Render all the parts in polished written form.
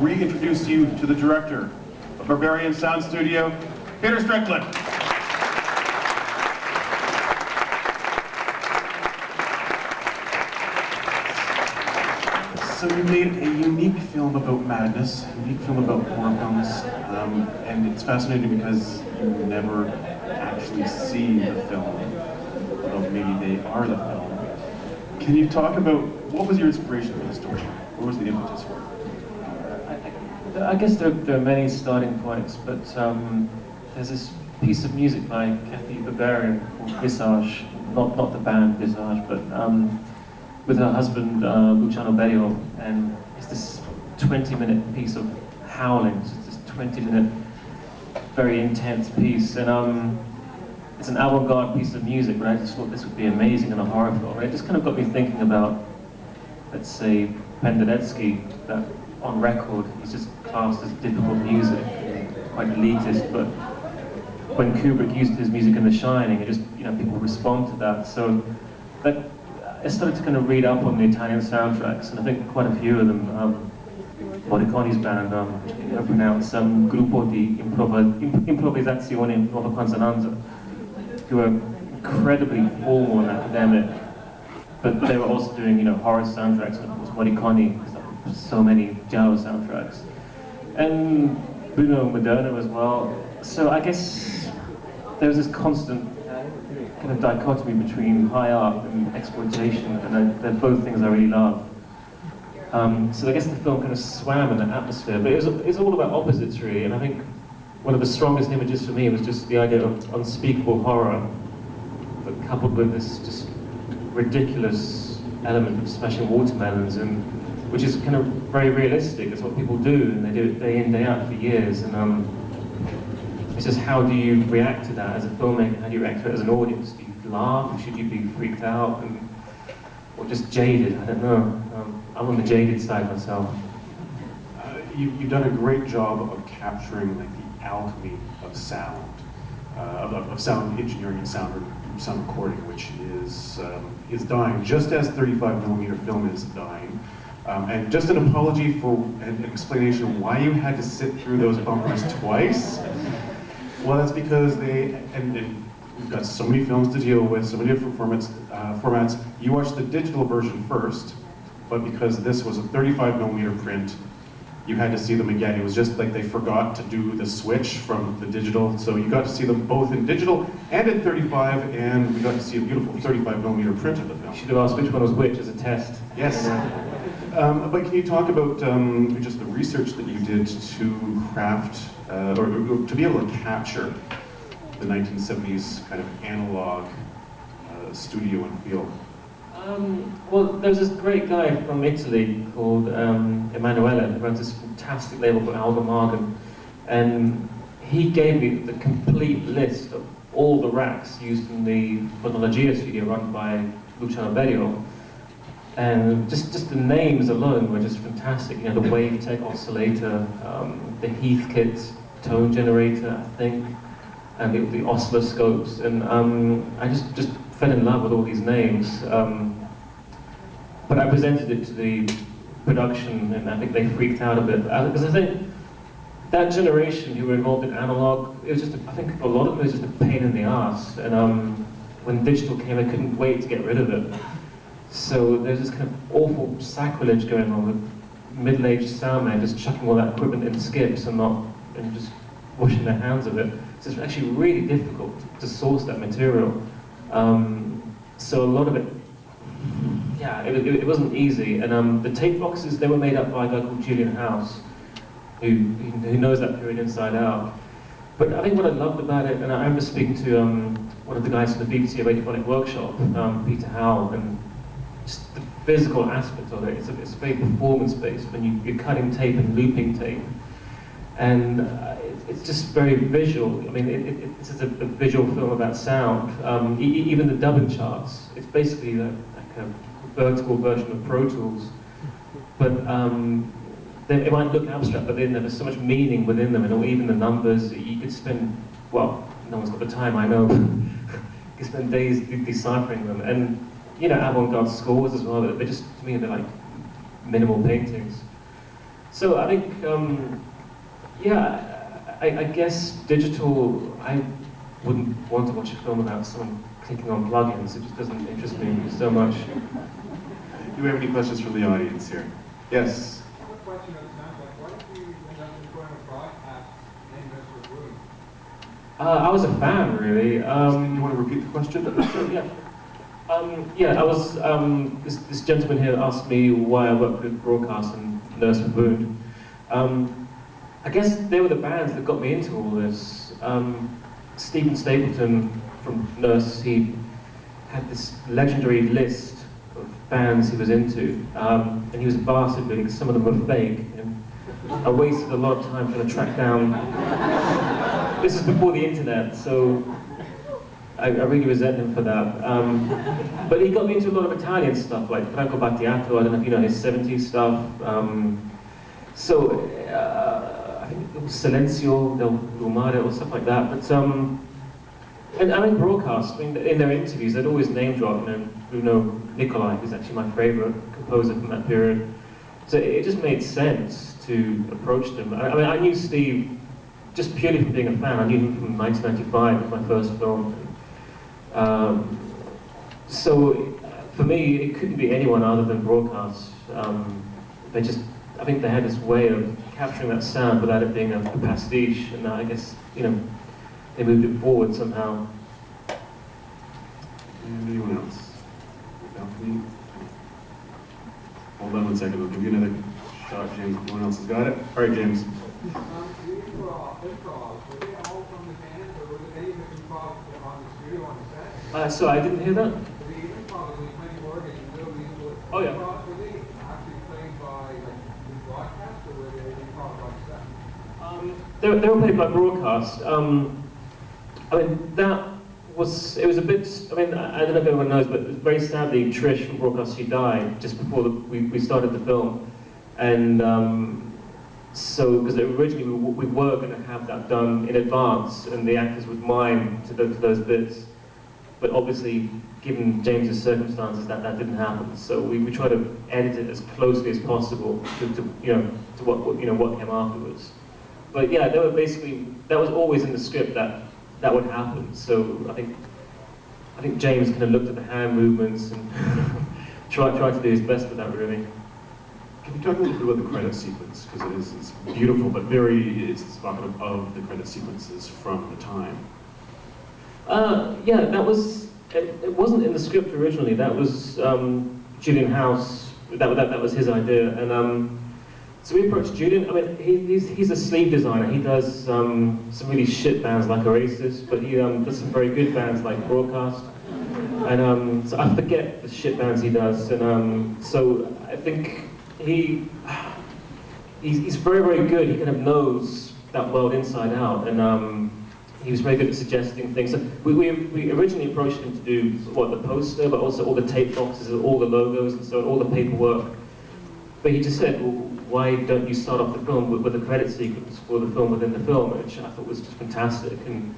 reintroduce you to the director of BERBERIAN Sound Studio, Peter Strickland. So you made a unique film about madness, a unique film about horror films, and it's fascinating because you never actually see the film, although maybe they are the film. Can you talk about, what was your inspiration for the story? What was the impetus for it? I guess there are many starting points, but there's this piece of music by Kathy Berberian called Visage, not the band Visage, but with her husband Luciano Bello, and it's this 20-minute piece of howling. So it's this 20-minute, very intense piece, and it's an avant-garde piece of music, but I just thought this would be amazing in a horror film. And it just kind of got me thinking about, let's say, Penderecki, that on record he's just classed as difficult music, quite elitist, but when Kubrick used his music in The Shining, it just, people respond to that. So that, I started to kind of read up on the Italian soundtracks, and I think quite a few of them, Morricone's band, I pronounce Gruppo di Improvvisazione Nuova Consonanza, who were incredibly formal and academic, but they were also doing, horror soundtracks, and of course Morricone, so many Giallo soundtracks, and Bruno Maderno as well. So I guess there was this constant kind of dichotomy between high art and exploitation, and they're both things I really love. So I guess the film kind of swam in that atmosphere, but it's all about opposites really, and I think one of the strongest images for me was just the idea of unspeakable horror, but coupled with this just ridiculous element of smashing watermelons, and which is kind of very realistic. It's what people do, and they do it day in, day out for years, and it's just, how do you react to that as a filmmaker? How do you react to it as an audience? Do you laugh? Should you be freaked out? Or just jaded? I don't know. I'm on the jaded side myself. You've done a great job of capturing the alchemy of sound, of sound engineering and sound recording, which is dying, just as 35mm film is dying. And just an apology for an explanation of why you had to sit through those bumpers twice. Well, that's because and we've got so many films to deal with, so many different formats. You watched the digital version first, but because this was a 35mm print, you had to see them again. It was just like they forgot to do the switch from the digital, so you got to see them both in digital and in 35, and we got to see a beautiful 35mm print of the film. You should have asked which one was which as a test. Yes. But can you talk about just the research that you did to craft, or to be able to capture the 1970s kind of analog studio and feel? Well, there's this great guy from Italy called Emanuele, who runs this fantastic label called Algamargan, and he gave me the complete list of all the racks used in the Phonologia studio run by Luciano Bello. And just the names alone were just fantastic. The Wavetech oscillator, the Heathkit tone generator, I think, and the oscilloscopes. And I just fell in love with all these names. But I presented it to the production, and I think they freaked out a bit. Because I think that generation who were involved in analog, it was just, I think for a lot of them, it was just a pain in the ass. And when digital came, I couldn't wait to get rid of it. So there's this kind of awful sacrilege going on with middle-aged sound men just chucking all that equipment in skips and just washing their hands of it. So it's actually really difficult to source that material. So a lot of it, yeah, it wasn't easy. And the tape boxes, they were made up by a guy called Julian House, who knows that period inside out. But I think what I loved about it, and I remember speaking to one of the guys from the BBC Radiophonic Workshop, Peter Howell, and just the physical aspect of it. It's very performance-based when you're cutting tape and looping tape, and it's just very visual. I mean, it's a visual film about sound. Even the dubbing charts, it's basically like a vertical version of Pro Tools, but it might look abstract, but then there's so much meaning within them, and even the numbers. You could spend, well, no one's got the time, I know. You could spend days deciphering them, and avant-garde scores as well. They're just, to me, they're like minimal paintings. So I think, yeah, I guess digital, I wouldn't want to watch a film about someone clicking on plugins. It just doesn't interest me so much. Do we have any questions from the audience here? Yes? I have a question on the soundtrack. Why did you end up enjoying a broadcast in this room? I was a fan, really. Do you want to repeat the question? Yeah. Yeah, I was, this gentleman here asked me why I worked with broadcast and Nurse with Wound. I guess they were the bands that got me into all this. Stephen Stapleton from Nurse, he had this legendary list of bands he was into, and he was a bastard really, because some of them were fake, and I wasted a lot of time trying to track down. This is before the internet, so I really resent him for that. But he got me into a lot of Italian stuff, like Franco Battiato, I don't know if you know his 70s stuff. I think it was Silenzio del Lumare or stuff like that. But and I mean, broadcast, in their interviews, they'd always name drop, Bruno Nicolai, who's actually my favorite composer from that period. So it just made sense to approach them. I mean, I knew Steve just purely from being a fan. I knew him from 1995, it was my first film. So for me, it couldn't be anyone other than broadcast. I think they had this way of capturing that sound without it being a pastiche, and I guess, you know, they moved it forward somehow. And anyone else? Hold on one second, we'll give you another shot, James. Anyone else has got it? All right, James. The improv, were they all from the band, or were any of the improv on the studio on the set? So I didn't hear that? The improv, when you play the organ, you know musical Oh, yeah. improv, were they actually played by like the broadcast, or were they improv on set? They were played by broadcast. I mean, it was a bit, I mean, I don't know if everyone knows, but very sadly, Trish from broadcast, she died just before we started the film. And so, because originally we were going to have that done in advance, and the actors would mime to those bits. But obviously, given James's circumstances, that didn't happen. So we tried to edit it as closely as possible to what came afterwards. But yeah, they were basically, that was always in the script that would happen. So I think James kind of looked at the hand movements and tried to do his best with that, really. Can you talk a little bit about the credit sequence? Because it's beautiful, but it's evocative of the credit sequences from the time. Yeah, that was, it wasn't in the script originally. That was Julian House, that was his idea. And so we approached Julian. I mean, he's a sleeve designer. He does some really shit bands like Oasis, but he does some very good bands like Broadcast. And so I forget the shit bands he does. And so I think he's very, very good. He kind of knows that world inside out. And he was very good at suggesting things. So we originally approached him to do the poster, but also all the tape boxes, all the logos, and so on, all the paperwork. But he just said, well, why don't you start off the film with a credit sequence for the film within the film, which I thought was just fantastic. And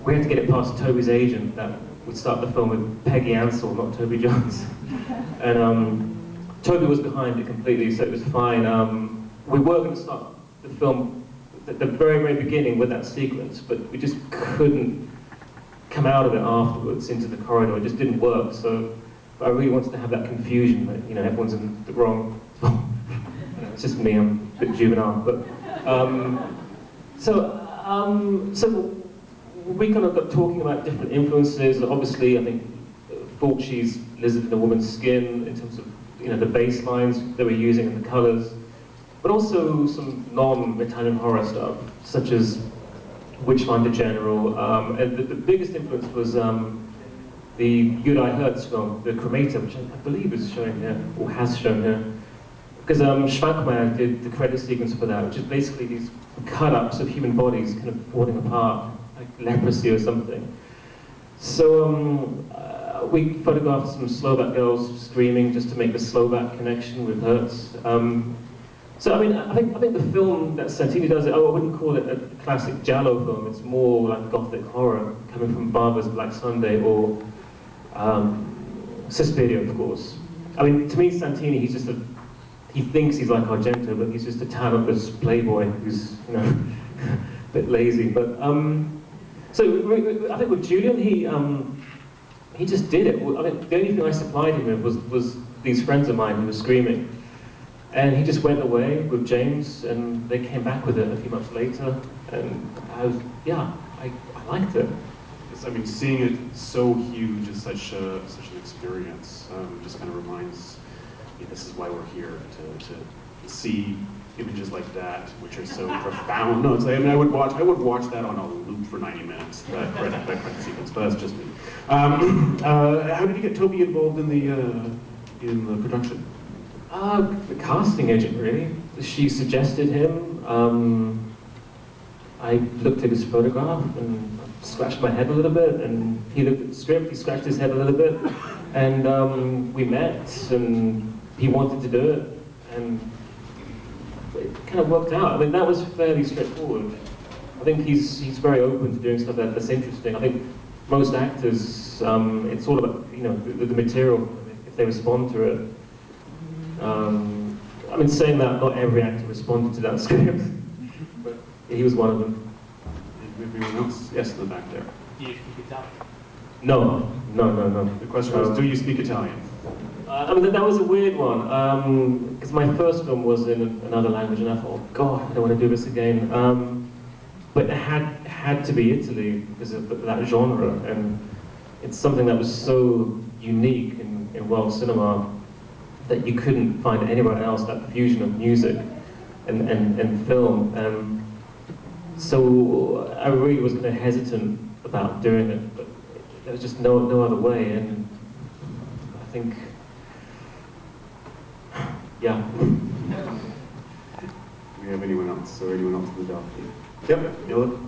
we had to get it past Toby's agent that we'd start the film with Peggy Ansel, not Toby Jones. And Toby was behind it completely, so it was fine. We were going to start the film at the very, very beginning with that sequence, but we just couldn't come out of it afterwards into the corridor. It just didn't work. So I really wanted to have that confusion that, you know, everyone's in the wrong. It's just me, I'm a bit juvenile. But so we kind of got talking about different influences. Obviously, I think Fulci's Lizard in a Woman's Skin, in terms of, you know, the bass lines they were using and the colours, but also some non-Italian horror stuff, such as Witchfinder General. And the biggest influence was the Uri Hertz film, The Cremator, which I believe is showing here, or has shown here. Because Schwankman did the credit sequence for that, which is basically these cut-ups of human bodies kind of falling apart, like leprosy or something. So we photographed some Slovak girls screaming just to make the Slovak connection with Hertz. So I mean, I think the film that Santini does, I wouldn't call it a classic Giallo film. It's more like gothic horror, coming from Barber's Black Sunday or Suspiria, of course. I mean, to me, Santini, he's just a he thinks he's like Argento, but he's just a talentless playboy who's, you know, a bit lazy. But so I think with Julian, he just did it. I mean, the only thing I supplied him with was these friends of mine who were screaming, and he just went away with James, and they came back with it a few months later, and I liked it. I mean, seeing it so huge is such an experience. Just kind of reminds me, this is why we're here, to see images like that, which are so profound. No, it's like, I mean, I would watch that on a loop for 90 minutes. That credit sequence, but that's just me. How did you get Toby involved in the production? The casting agent, really. She suggested him. I looked at his photograph and scratched my head a little bit, and he looked at the script, he scratched his head a little bit, and we met, and he wanted to do it, and it kind of worked out. I mean, that was fairly straightforward. I think he's very open to doing stuff that's interesting. I think most actors, it's all about, you know, the material, if they respond to it. I mean, saying that, not every actor responded to that script, but he was one of them. Everyone else? Yes, in the back there. Do you speak Italian? No. The question was, do you speak Italian? I mean, that was a weird one, because my first film was in another language, and I thought, oh, God, I don't want to do this again. But it had to be Italy because of that genre, and it's something that was so unique in world cinema that you couldn't find anywhere else, that fusion of music and film. So I really was kind of hesitant about doing it, but there was just no other way, and I think, yeah. Do we have anyone else, or anyone else in the balcony? Yep, Giallo.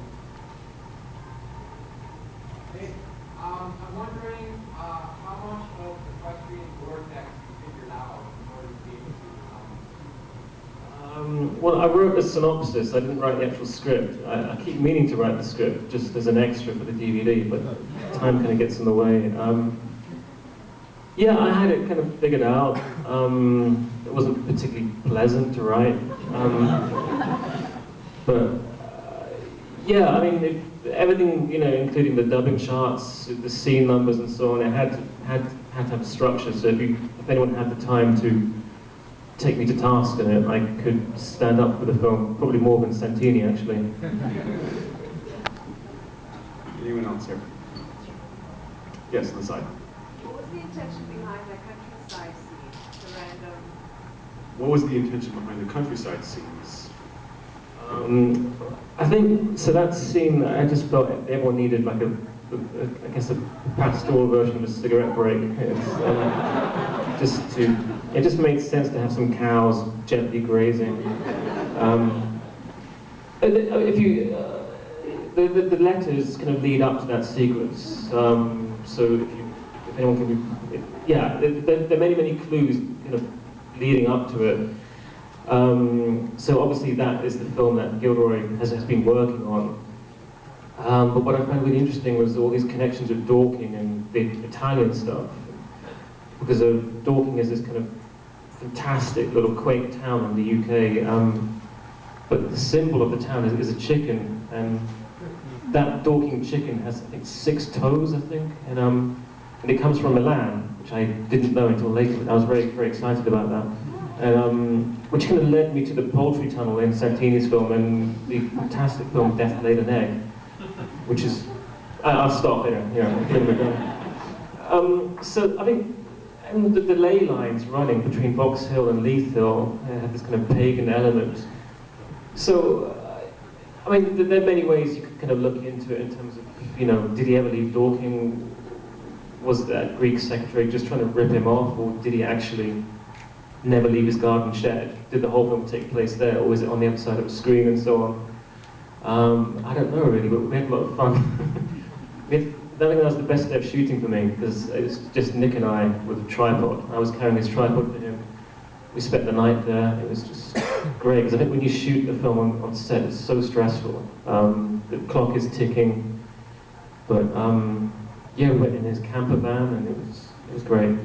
Hey, I'm wondering how much of the equestrian vortex you figured out in order to be able to Well, I wrote a synopsis. I didn't write the actual script. I keep meaning to write the script just as an extra for the DVD, but time kind of gets in the way. Yeah, I had it kind of figured out. It wasn't particularly pleasant to write, but yeah, I mean, everything, you know, including the dubbing charts, the scene numbers, and so on. It had to have a structure. So if anyone had the time to take me to task in it, I could stand up for the film, probably more than Santini, actually. Anyone else here? Yes, on the side. What was the intention behind that countryside scene? The random... What was the intention behind the countryside scenes? I think, so that scene, I just felt everyone needed like I guess a pastoral version of a cigarette break. It just made sense to have some cows gently grazing. If you, the letters kind of lead up to that sequence. So if anyone can, yeah, there are many clues kind of leading up to it. So obviously that is the film that Gilroy has been working on. But what I found really interesting was all these connections with Dorking and the Italian stuff. Because Dorking is this kind of fantastic little quaint town in the UK. But the symbol of the town is a chicken. And that Dorking chicken has, I think, 6 toes, I think. And it comes from Milan, which I didn't know until later, but I was very, very excited about that. Which kind of led me to the poultry tunnel in Santini's film and the fantastic film Death Laid an Egg, which is, I'll stop here, so I think, and the ley lines running between Box Hill and Leith Hill had this kind of pagan element. So, I mean, there are many ways you could kind of look into it in terms of, you know, did he ever leave Dorking? Was that Greek secretary just trying to rip him off, or did he actually never leave his garden shed? Did the whole film take place there, or was it on the other side of the screen and so on? I don't know really, but we had a lot of fun. I think that was the best day of shooting for me, because it was just Nick and I with a tripod. I was carrying his tripod for him. We spent the night there. It was just great, because I think when you shoot a film on set, it's so stressful. The clock is ticking, but yeah, we went in his camper van, and it was great.